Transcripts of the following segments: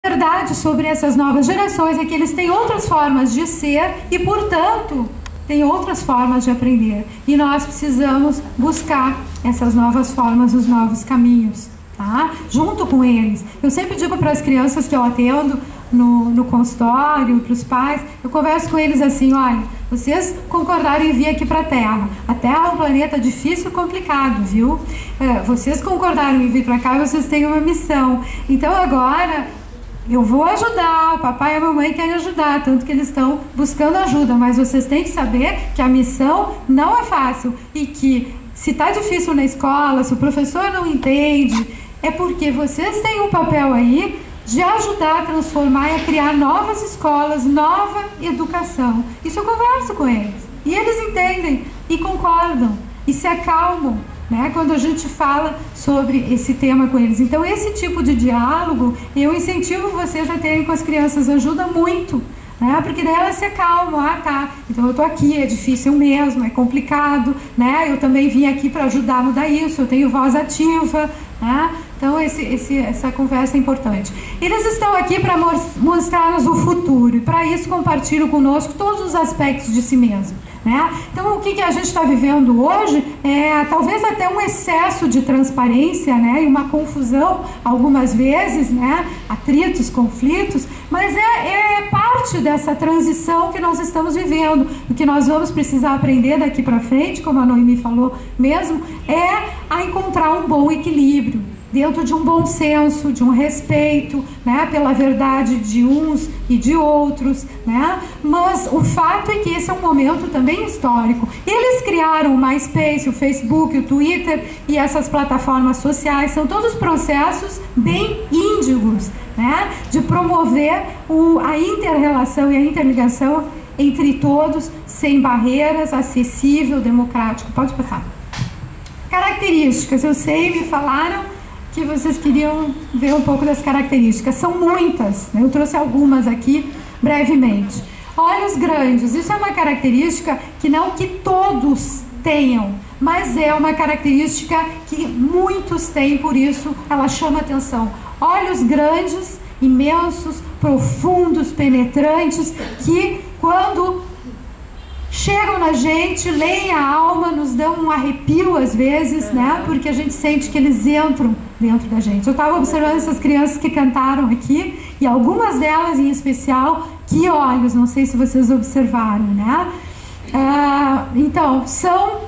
verdade sobre essas novas gerações é que eles têm outras formas de ser e, portanto, têm outras formas de aprender. E nós precisamos buscar essas novas formas, os novos caminhos, tá? Junto com eles. Eu sempre digo para as crianças que eu atendo no consultório, para os pais, eu converso com eles assim: olha, vocês concordaram em vir aqui para a Terra. A Terra é um planeta difícil e complicado, viu? Vocês concordaram em vir para cá e vocês têm uma missão. Então agora eu vou ajudar, o papai e a mamãe querem ajudar, tanto que eles estão buscando ajuda, mas vocês têm que saber que a missão não é fácil e que se está difícil na escola, se o professor não entende, é porque vocês têm um papel aí de ajudar a transformar e a criar novas escolas, nova educação. Isso eu converso com eles. E eles entendem e concordam e se acalmam, né, quando a gente fala sobre esse tema com eles. Então esse tipo de diálogo eu incentivo vocês a terem com as crianças, ajuda muito, né, porque daí elas se acalmam. Ah, tá, então eu tô aqui, é difícil mesmo, é complicado, né, eu também vim aqui para ajudar a mudar isso, eu tenho voz ativa, né? Então essa conversa é importante. Eles estão aqui para mostrar-nos o futuro, e para isso compartilham conosco todos os aspectos de si mesmo, né? Então o que a gente está vivendo hoje é talvez até um excesso de transparência, né? E uma confusão algumas vezes, né? Atritos, conflitos, mas é parte dessa transição que nós estamos vivendo. O que nós vamos precisar aprender daqui para frente, como a Noemi falou mesmo, é a encontrar um bom equilíbrio dentro de um bom senso, de um respeito, né, pela verdade de uns e de outros, né? Mas o fato é que esse é um momento também histórico. Eles criaram o MySpace, o Facebook, o Twitter e essas plataformas sociais, são todos processos bem índigos, né, de promover a inter-relação e a interligação entre todos, sem barreiras, acessível, democrático. Pode passar. Características, eu sei, me falaram que vocês queriam ver um pouco das características. São muitas, né? Eu trouxe algumas aqui brevemente. Olhos grandes, isso é uma característica que não que todos tenham, mas é uma característica que muitos têm, por isso ela chama atenção. Olhos grandes, imensos, profundos, penetrantes, que quando chegam na gente, leem a alma, nos dão um arrepio às vezes, né? Porque a gente sente que eles entram dentro da gente. Eu estava observando essas crianças que cantaram aqui, e algumas delas em especial, que olhos, não sei se vocês observaram, né? Então, são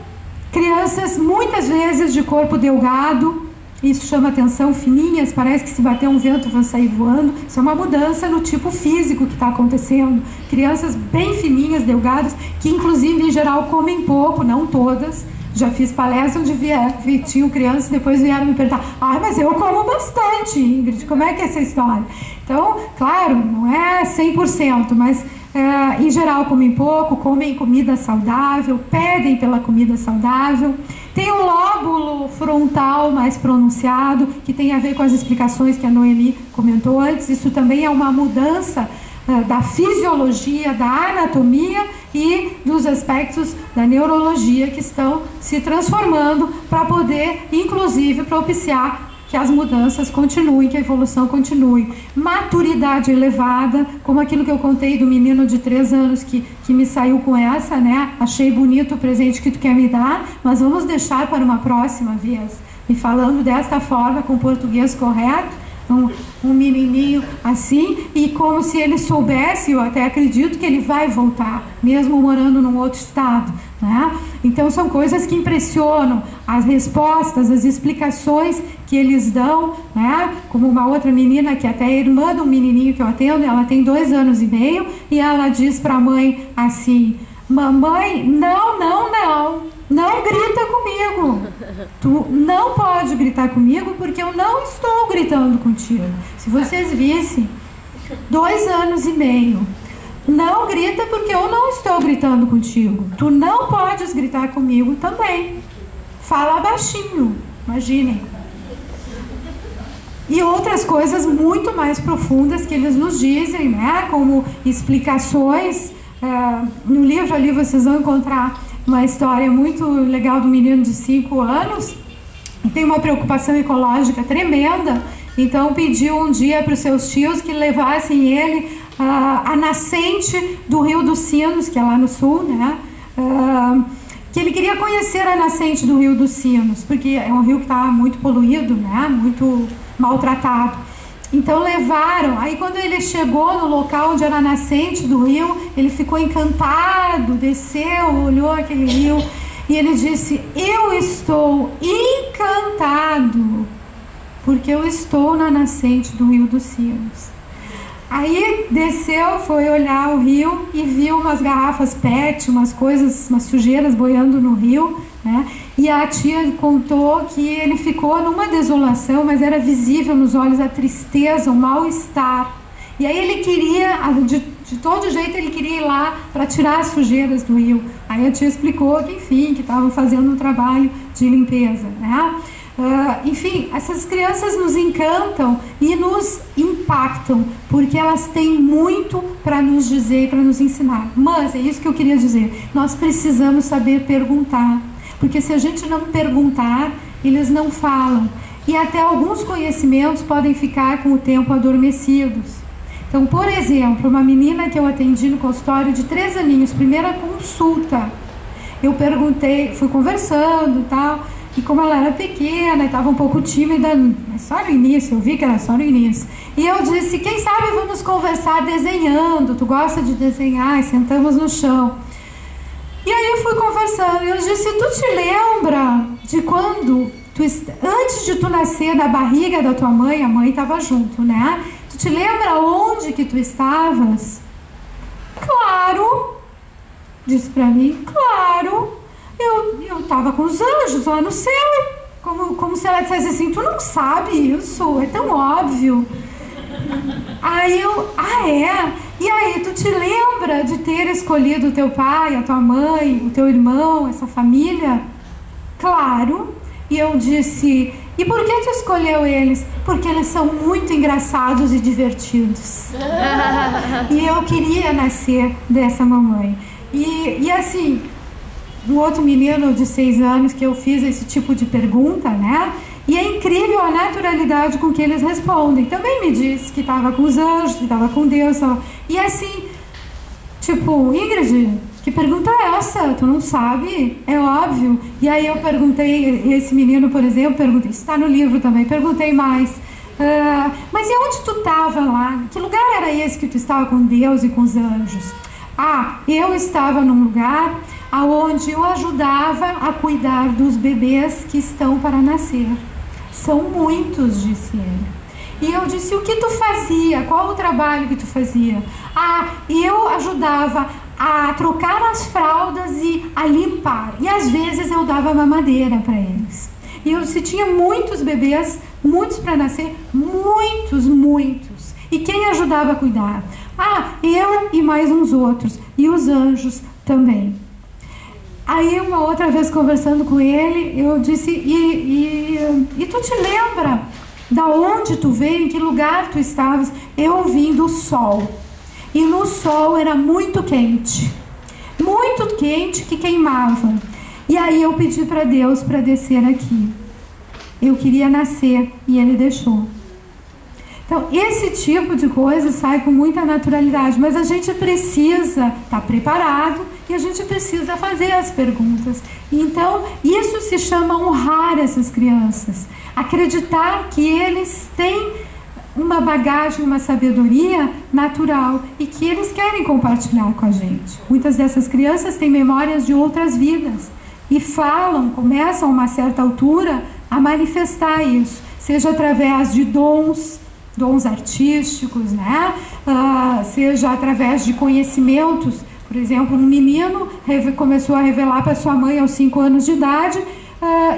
crianças muitas vezes de corpo delgado, isso chama atenção, fininhas, parece que se bater um vento vão sair voando. Isso é uma mudança no tipo físico que está acontecendo. Crianças bem fininhas, delgadas, que inclusive em geral comem pouco, não todas. Já fiz palestra onde tinham crianças e depois vieram me perguntar: ah, mas eu como bastante, Ingrid, como é que é essa história? Então, claro, não é 100%, mas em geral comem pouco, comem comida saudável, pedem pela comida saudável. Tem um lóbulo frontal mais pronunciado, que tem a ver com as explicações que a Noemi comentou antes. Isso também é uma mudança da fisiologia, da anatomia e dos aspectos da neurologia que estão se transformando para poder, inclusive, propiciar que as mudanças continuem, que a evolução continue. Maturidade elevada, como aquilo que eu contei do menino de 3 anos que me saiu com essa, né? Achei bonito o presente que tu quer me dar, mas vamos deixar para uma próxima vez. E falando desta forma, com o português correto, um menininho assim, e como se ele soubesse, eu até acredito que ele vai voltar, mesmo morando num outro estado, né? Então são coisas que impressionam, as respostas, as explicações que eles dão, né? Como uma outra menina, que até é irmã de um menininho que eu atendo, ela tem 2 anos e meio, e ela diz para a mãe assim: mamãe, não grita comigo. Tu não pode gritar comigo porque eu não estou gritando contigo. Se vocês vissem, 2 anos e meio. Não grita porque eu não estou gritando contigo. Tu não podes gritar comigo também. Fala baixinho, imaginem. E outras coisas muito mais profundas que eles nos dizem, né? Como explicações. No livro ali vocês vão encontrar uma história muito legal do menino de 5 anos, que tem uma preocupação ecológica tremenda, Então pediu um dia para os seus tios que levassem ele à nascente do Rio dos Sinos, que é lá no sul, né? Que ele queria conhecer a nascente do Rio dos Sinos, porque é um rio que está muito poluído, né? Muito maltratado. Então levaram, aí quando ele chegou no local onde era a nascente do rio, ele ficou encantado, desceu, olhou aquele rio e ele disse: eu estou encantado, porque eu estou na nascente do Rio dos Sinos. Aí desceu, foi olhar o rio e viu umas garrafas PET, umas coisas, umas sujeiras boiando no rio, né? E a tia contou que ele ficou numa desolação, mas era visível nos olhos a tristeza, o mal-estar. E aí ele queria, de todo jeito ele queria ir lá para tirar as sujeiras do rio. Aí a tia explicou que, enfim, que estavam fazendo um trabalho de limpeza, né? Enfim, essas crianças nos encantam e nos impactam, porque elas têm muito para nos dizer e para nos ensinar. Mas é isso que eu queria dizer, nós precisamos saber perguntar, porque se a gente não perguntar, eles não falam, e até alguns conhecimentos podem ficar com o tempo adormecidos. Então, por exemplo, uma menina que eu atendi no consultório de 3 aninhos, primeira consulta, eu perguntei, fui conversando e tal, e como ela era pequena e estava um pouco tímida, só no início, eu vi que era só no início. E eu disse: quem sabe vamos conversar desenhando, tu gosta de desenhar? E sentamos no chão. E aí eu fui conversando, e eu disse: tu te lembra de quando, antes de tu nascer na barriga da tua mãe, a mãe estava junto, né? Tu te lembra onde que tu estavas? Claro, disse pra mim, claro. Eu estava com os anjos lá no céu, como se ela dissesse assim: tu não sabe isso, é tão óbvio. Aí eu: é? E aí, tu te lembra de ter escolhido o teu pai, a tua mãe, o teu irmão, essa família? Claro. E eu disse: e por que tu escolheu eles? Porque eles são muito engraçados e divertidos. E eu queria nascer dessa mamãe. E assim, um outro menino de 6 anos que eu fiz esse tipo de pergunta, né? E é incrível a naturalidade com que eles respondem. Também me disse que estava com os anjos, que estava com Deus. E assim, tipo: Ingrid, que pergunta é essa? Tu não sabe? É óbvio. E aí eu perguntei, esse menino, por exemplo, perguntei, está no livro também, perguntei mais. Mas e onde tu estava lá? Que lugar era esse que tu estava com Deus e com os anjos? Eu estava num lugar onde eu ajudava a cuidar dos bebês que estão para nascer. São muitos, disse ele. E eu disse: o que tu fazia? Qual o trabalho que tu fazia? Eu ajudava a trocar as fraldas e a limpar. E às vezes eu dava mamadeira para eles. E eu disse: tinha muitos bebês, muitos para nascer, muitos. E quem ajudava a cuidar? Eu e mais uns outros. E os anjos também. Aí uma outra vez conversando com ele, eu disse: e tu te lembra da onde tu veio, em que lugar tu estavas? Eu vim do sol. E no sol era muito quente que queimava. E aí eu pedi para Deus para descer aqui. Eu queria nascer e ele deixou. Então, esse tipo de coisa sai com muita naturalidade, mas a gente precisa estar preparado e a gente precisa fazer as perguntas. Então, isso se chama honrar essas crianças, acreditar que eles têm uma bagagem, uma sabedoria natural e que eles querem compartilhar com a gente. Muitas dessas crianças têm memórias de outras vidas e começam a uma certa altura a manifestar isso, seja através de dons artísticos, né? Seja através de conhecimentos. Por exemplo, um menino começou a revelar para sua mãe aos 5 anos de idade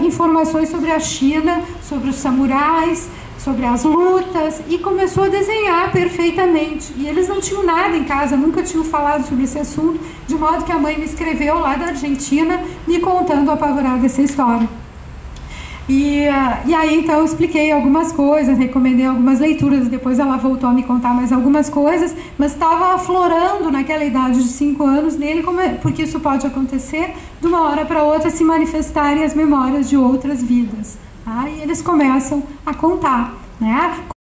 informações sobre a China, sobre os samurais, sobre as lutas, e começou a desenhar perfeitamente. E eles não tinham nada em casa, nunca tinham falado sobre esse assunto, de modo que a mãe me escreveu lá da Argentina, me contando apavorada essa história. E aí então eu expliquei algumas coisas, recomendei algumas leituras, depois ela voltou a me contar mais algumas coisas, mas estava aflorando naquela idade de 5 anos nele, porque isso pode acontecer de uma hora para outra, se manifestarem as memórias de outras vidas. E eles começam a contar. né?